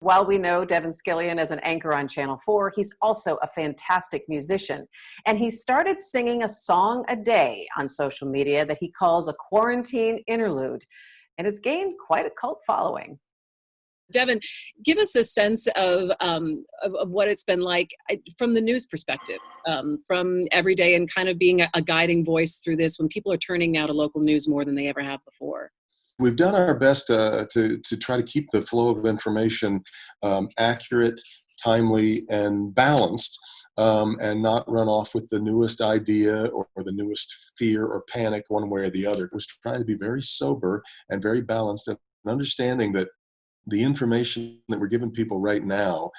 While we know Devin Skillian as an anchor on Channel 4, he's also a fantastic musician. And he started singing a song a day on social media that he calls a quarantine interlude. And it's gained quite a cult following. Devin, give us a sense of what it's been like from the news perspective, from every day and kind of being a guiding voice through this when people are turning now to local news more than they ever have before. We've done our best to try to keep the flow of information accurate, timely, and balanced, and not run off with the newest idea or the newest fear or panic one way or the other. It was trying to be very sober and very balanced, and understanding that the information that we're giving people right now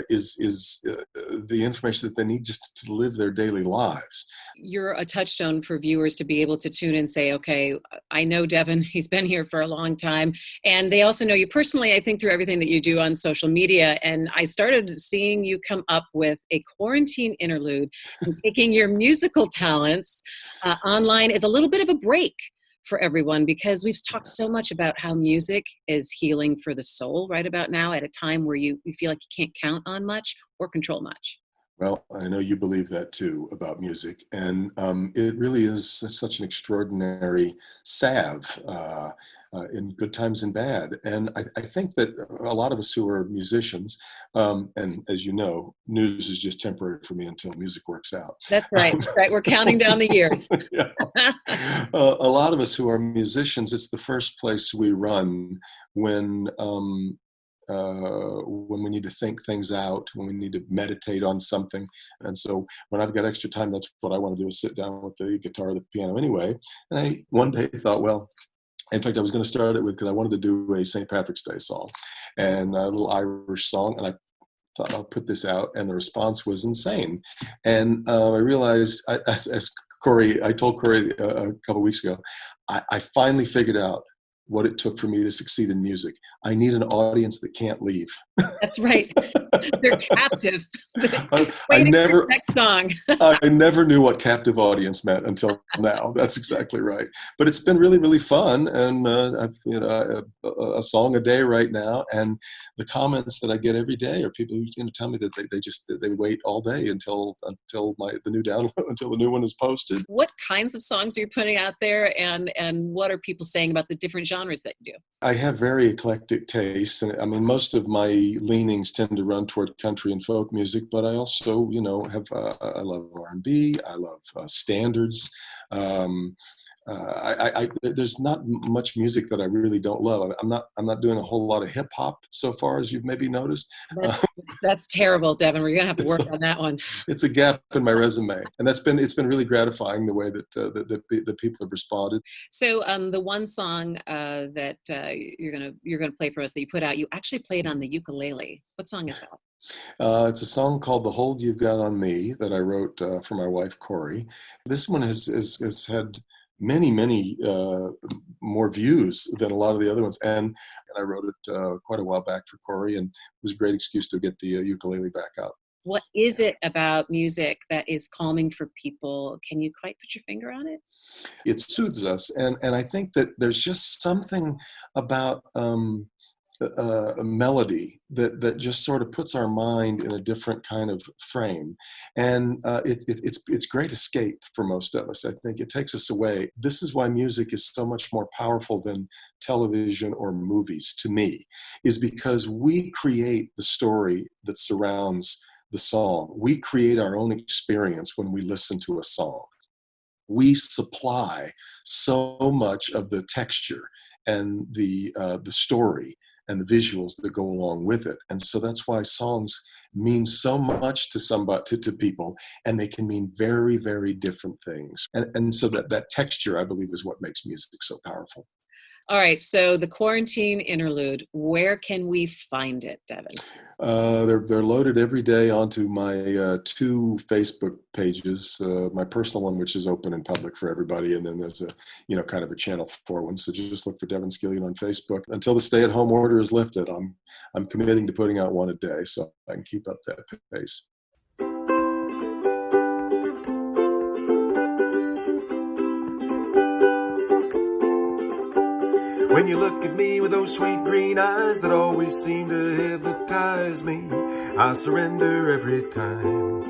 is the information that they need just to live their daily lives. You're a touchstone for viewers to be able to tune in and say, okay, I know Devin, he's been here for a long time. And they also know you personally, I think, through everything that you do on social media. And I started seeing you come up with a quarantine interlude and taking your musical talents online is a little bit of a break for everyone, because we've talked so much about how music is healing for the soul right about now at a time where you feel like you can't count on much or control much. Well, I know you believe that too about music, and it really is such an extraordinary salve in good times and bad. And I think that a lot of us who are musicians, and as you know, news is just temporary for me until music works out. That's right. Right. We're counting down the years. A lot of us who are musicians, it's the first place we run when we need to think things out, when we need to meditate on something. And so when I've got extra time, that's what I want to do, is sit down with the guitar or the piano anyway. And I one day thought, well, in fact, I was going to start it with, because I wanted to do a St. Patrick's Day song and a little Irish song. And I thought, I'll put this out. And the response was insane. And I realized, as Corey, I told Corey a couple of weeks ago, I finally figured out what it took for me to succeed in music. I need an audience that can't leave. That's right. They're captive. I never, next song. I never knew what captive audience meant until now. That's exactly right. But it's been really, really fun. And I've a song a day right now. And the comments that I get every day are people who tell me that they wait all day until the new download, until the new one is posted. What kinds of songs are you putting out there, and what are people saying about the different genres that you do? I have very eclectic tastes, and I mean, most of my leanings tend to run toward country and folk music, but I also, have I love R&B, I love standards. There's not much music that I really don't love. I'm not doing a whole lot of hip hop so far, as you've maybe noticed. That's terrible, Devin. We're gonna have to work on that one. It's a gap in my resume, and it's been really gratifying the way that the people have responded. So the one song that you're gonna play for us that you put out, you actually played on the ukulele. What song is that? It's a song called "The Hold You've Got on Me" that I wrote for my wife Corey. This one has had many more views than a lot of the other ones, and I wrote it quite a while back for Corey, and it was a great excuse to get the ukulele back out. What is it about music that is calming for people? Can you quite put your finger on it? It soothes us, and I think that there's just something about a melody that just sort of puts our mind in a different kind of frame, and it's great escape for most of us. I think it takes us away. This is why music is so much more powerful than television or movies to me, is because we create the story that surrounds the song. We create our own experience when we listen to a song. We supply so much of the texture and the story and the visuals that go along with it. And so that's why songs mean so much to people, and they can mean very, very different things. And so that texture, I believe, is what makes music so powerful. All right, so the quarantine interlude, where can we find it, Devin? They're loaded every day onto my two Facebook pages, my personal one, which is open and public for everybody, and then there's a kind of a Channel 4 one. So just look for Devin Skillion on Facebook. Until the stay-at-home order is lifted, I'm committing to putting out one a day, so I can keep up that pace. When you look at me with those sweet green eyes that always seem to hypnotize me, I surrender every time.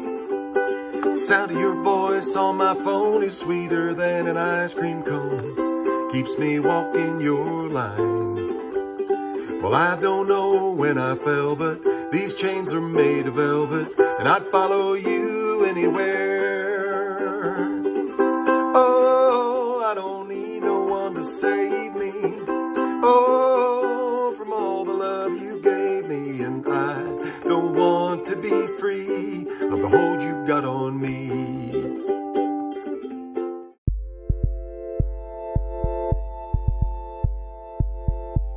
Sound of your voice on my phone is sweeter than an ice cream cone, keeps me walking your line. Well, I don't know when I fell, but these chains are made of velvet, and I'd follow you anywhere. Oh, I don't need no one to save me. Oh, from all the love you gave me, and I don't want to be free of the hold you got on me.